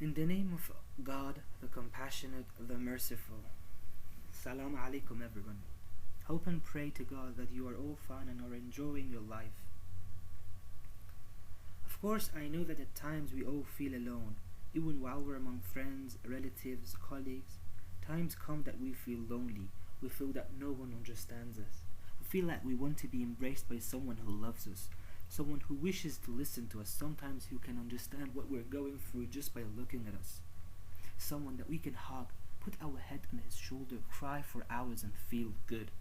In the name of God, the compassionate, the merciful. Salam alaikum, everyone. Hope and pray to God that you are all fine and are enjoying your life. Of course, I know that at times we all feel alone, even while we're among friends, relatives, colleagues. Times come that we feel lonely. We feel that no one understands us. We feel like we want to be embraced by someone who loves us, someone who wishes to listen to us, sometimes who can understand what we're going through just by looking at us. Someone that we can hug, put our head on his shoulder, cry for hours and feel good.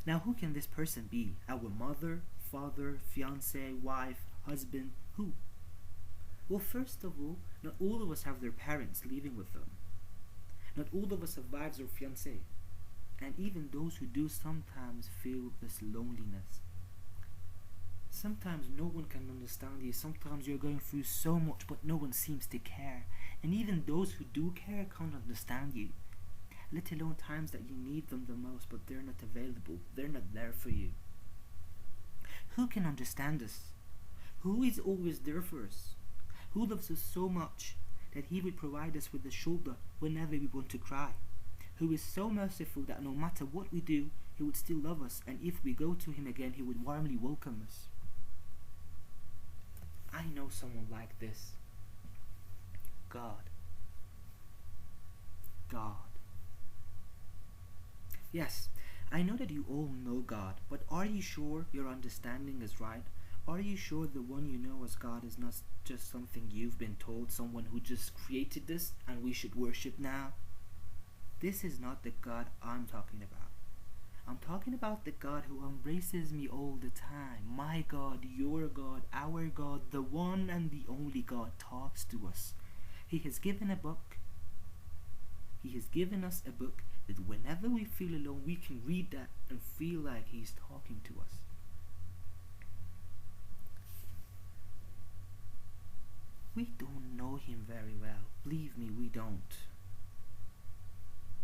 Now who can this person be? Our mother, father, fiancé, wife, husband, who? Well, first of all, not all of us have their parents living with them. Not all of us have wives or fiancé. And even those who do sometimes feel this loneliness. Sometimes no one can understand you. Sometimes you're going through so much but no one seems to care. And even those who do care can't understand you. Let alone times that you need them the most but they're not available. They're not there for you. Who can understand us? Who is always there for us? Who loves us so much that he would provide us with a shoulder whenever we want to cry? Who is so merciful that no matter what we do, he would still love us, and if we go to him again, he would warmly welcome us. I know someone like this. God. God. Yes, I know that you all know God, but are you sure your understanding is right? Are you sure the one you know as God is not just something you've been told, someone who just created this and we should worship now? This is not the God I'm talking about. I'm talking about the God who embraces me all the time. My God, your God, our God, the one and the only God talks to us. He has given a book. He has given us a book that whenever we feel alone, we can read that and feel like he's talking to us. We don't know him very well. Believe me, we don't.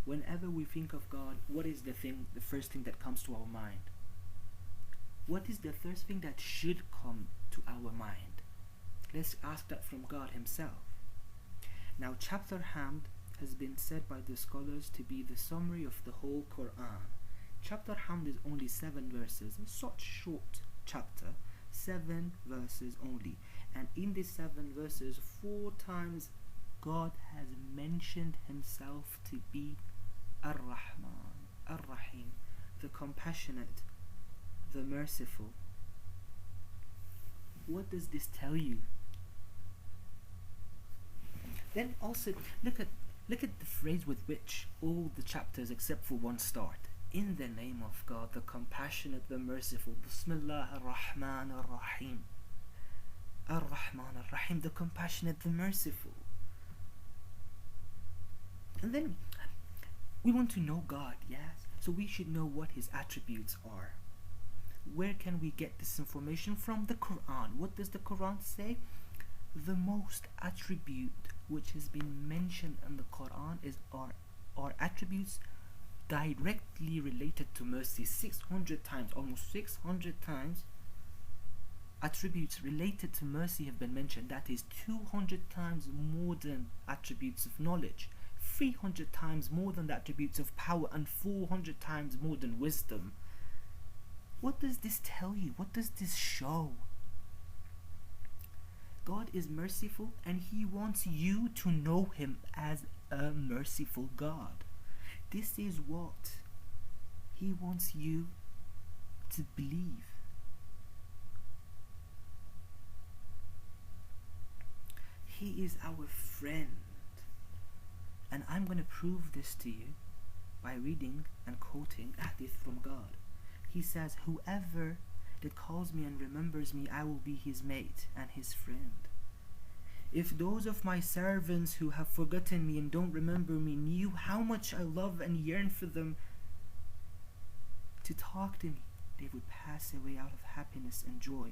Whenever we think of God, what is the first thing that comes to our mind? What is the first thing that should come to our mind? Let's ask that from God himself. Now, chapter Hamd has been said by the scholars to be the summary of the whole Quran. Chapter Hamd is only 7 verses, such short chapter, 7 verses only. And in these 7 verses, 4 times God has mentioned himself to be Ar-Rahman, Ar-Rahim, the compassionate, the merciful. What does this tell you? Then also look at the phrase with which all the chapters except for one start. In the name of God, the compassionate, the merciful. Bismillah ar-Rahman ar-Rahim. Ar-Rahman ar-Rahim, the compassionate, the merciful. And then we want to know God, yes? So we should know what his attributes are. Where can we get this information from? The Quran. What does the Quran say? The most attribute which has been mentioned in the Quran is our attributes directly related to mercy. 600 times, almost 600 times, attributes related to mercy have been mentioned. That is 200 times more than attributes of knowledge, 300 times more than the attributes of power, and 400 times more than wisdom. What does this tell you? What does this show? God is merciful and he wants you to know him as a merciful God. This is what he wants you to believe. He is our friend. And I'm going to prove this to you by reading and quoting hadith from God. He says, whoever that calls me and remembers me, I will be his mate and his friend. If those of my servants who have forgotten me and don't remember me knew how much I love and yearn for them to talk to me, they would pass away out of happiness and joy.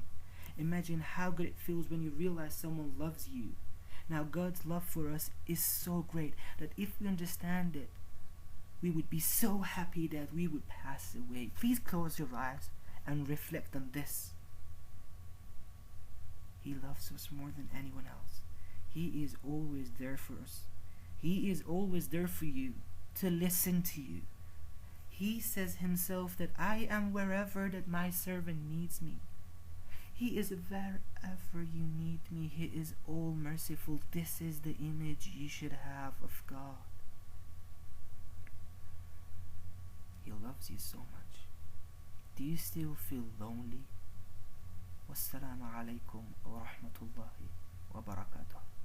Imagine how good it feels when you realize someone loves you. Now, God's love for us is so great that if we understand it, we would be so happy that we would pass away. Please close your eyes and reflect on this. He loves us more than anyone else. He is always there for us. He is always there for you, to listen to you. He says himself that I am wherever that my servant needs me. He is wherever you need me. He is all merciful. This is the image you should have of God. He loves you so much. Do you still feel lonely? Wassalamu alaikum wa rahmatullahi wa barakatuh.